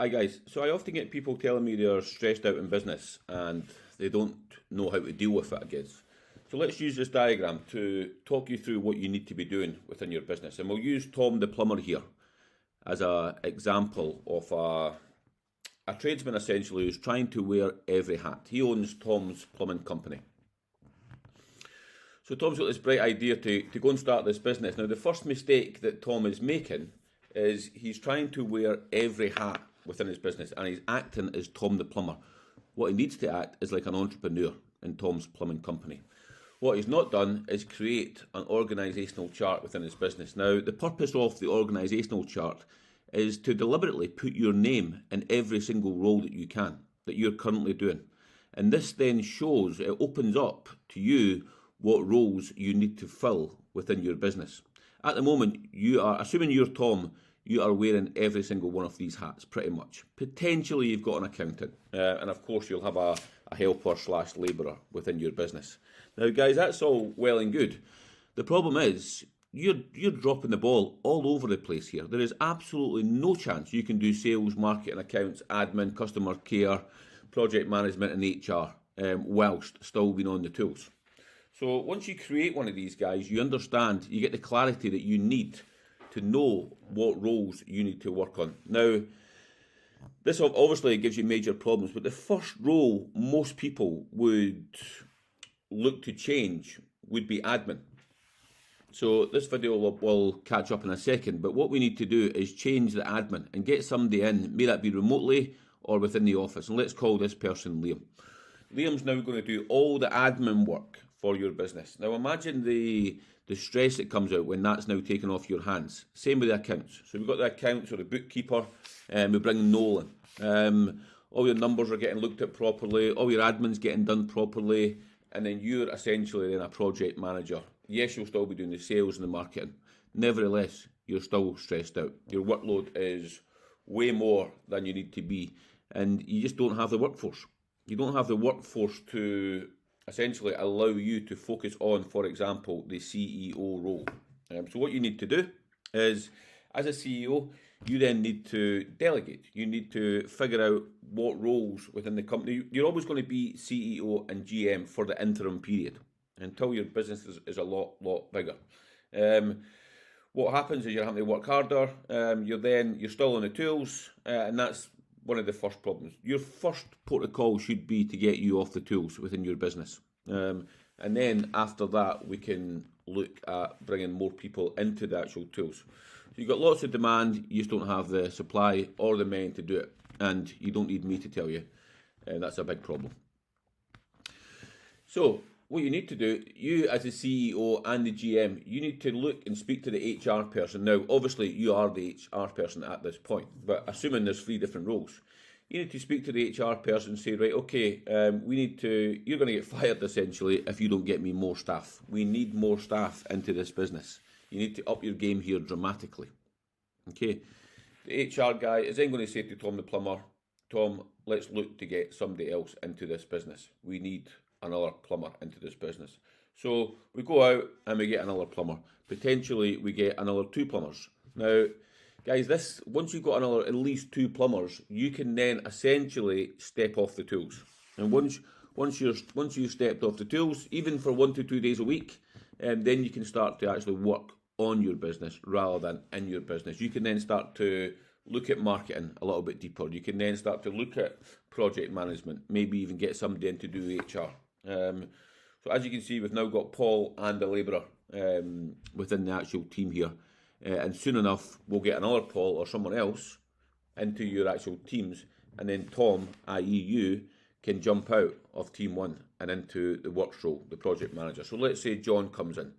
Hi guys, so I often get people telling me they're stressed out in business and they don't know how to deal with it, I guess. So let's use this diagram to talk you through what you need to be doing within your business. And we'll use Tom the plumber here as an example of a tradesman essentially who's trying to wear every hat. He owns Tom's Plumbing Company. So Tom's got this bright idea to go and start this business. Now the first mistake that Tom is making is he's trying to wear every hat within his business and he's acting as Tom the plumber. What he needs to act is like an entrepreneur in Tom's Plumbing Company. What he's not done is create an organisational chart within his business. Now the purpose of the organisational chart is to deliberately put your name in every single role that you can, that you're currently doing. And this then shows, it opens up to you what roles you need to fill within your business. At the moment, you are, assuming you're Tom, you are wearing every single one of these hats, pretty much. Potentially you've got an accountant, and of course you'll have a helper / labourer within your business. Now guys, that's all well and good. The problem is, you're dropping the ball all over the place here. There is absolutely no chance you can do sales, marketing, accounts, admin, customer care, project management and HR whilst still being on the tools. So once you create one of these guys, you understand, you get the clarity that you need to know what roles you need to work on. Now, this obviously gives you major problems, but the first role most people would look to change would be admin. So this video will catch up in a second, but what we need to do is change the admin and get somebody in, may that be remotely or within the office. And let's call this person Liam. Liam's now going to do all the admin work for your business. Now imagine the stress that comes out when that's now taken off your hands. Same with the accounts. So we've got the accounts or the bookkeeper, and we bring Noel in. All your numbers are getting looked at properly, all your admin's getting done properly, and then you're essentially then a project manager. Yes, you'll still be doing the sales and the marketing. Nevertheless, you're still stressed out. Your workload is way more than you need to be, and you just don't have the workforce. You don't have the workforce to essentially allow you to focus on, for example, the CEO role. So what you need to do is, as a CEO, you then need to delegate. You need to figure out what roles within the company. You're always going to be CEO and GM for the interim period until your business is a lot bigger. What happens is you're having to work harder. You're still on the tools, and that's one of the first problems. Your first protocol should be to get you off the tools within your business. And then after that, we can look at bringing more people into the actual tools. So you've got lots of demand, you just don't have the supply or the men to do it. And you don't need me to tell you, that's a big problem. So what you need to do, you as the CEO and the GM, you need to look and speak to the HR person. Now, obviously, you are the HR person at this point, but assuming there's 3 different roles, you need to speak to the HR person and say, right, okay, you're going to get fired essentially if you don't get me more staff. We need more staff into this business. You need to up your game here dramatically. Okay, the HR guy is then going to say to Tom the plumber, Tom, let's look to get somebody else into this business. We need another plumber into this business. So we go out and we get another plumber. Potentially we get another 2 plumbers. Now, guys, once you've got at least 2 plumbers, you can then essentially step off the tools. And once you've stepped off the tools, even for 1 to 2 days a week, then you can start to actually work on your business rather than in your business. You can then start to look at marketing a little bit deeper. You can then start to look at project management, maybe even get somebody in to do HR. So as you can see, we've now got Paul and a labourer within the actual team here. And soon enough, we'll get another Paul or someone else into your actual teams. And then Tom, i.e. you, can jump out of team 1 and into the works role, the project manager. So let's say John comes in.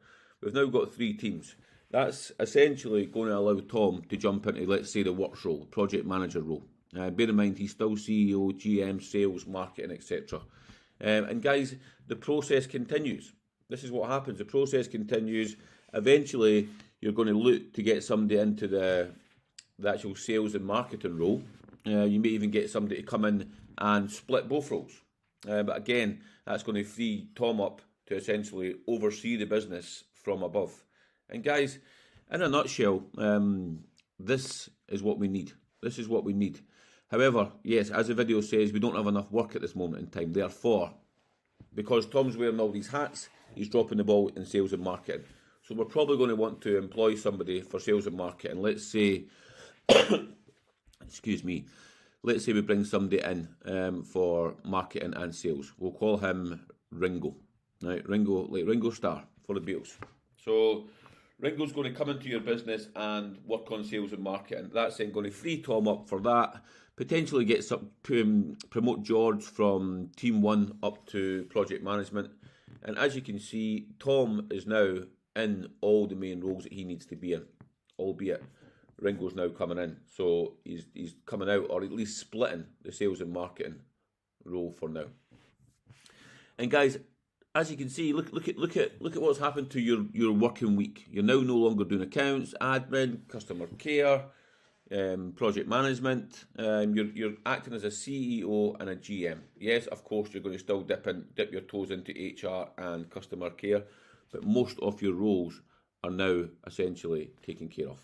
We've now got 3 teams. That's essentially going to allow Tom to jump into, let's say, the works role, project manager role. Bear in mind, he's still CEO, GM, sales, marketing, etc. And guys, the process continues. This is what happens. The process continues. Eventually, you're going to look to get somebody into the actual sales and marketing role. You may even get somebody to come in and split both roles. But again, that's going to free Tom up to essentially oversee the business from above. And guys, in a nutshell, this is what we need. This is what we need. However, yes, as the video says, we don't have enough work at this moment in time. Therefore, because Tom's wearing all these hats, he's dropping the ball in sales and marketing. So we're probably going to want to employ somebody for sales and marketing. Let's say, excuse me, let's say we bring somebody in for marketing and sales. We'll call him Ringo. Right, Ringo, like Ringo Starr for the Beatles. So Ringo's going to come into your business and work on sales and marketing. That's then going to free Tom up for that. Potentially get some promote George from team 1 up to project management. And as you can see, Tom is now in all the main roles that he needs to be in, albeit Ringo's now coming in. So he's coming out, or at least splitting the sales and marketing role for now. And guys, as you can see, look at what's happened to your working week. You're now no longer doing accounts, admin, customer care, project management. You're acting as a CEO and a GM. Yes, of course, you're going to still dip your toes into HR and customer care, but most of your roles are now essentially taken care of.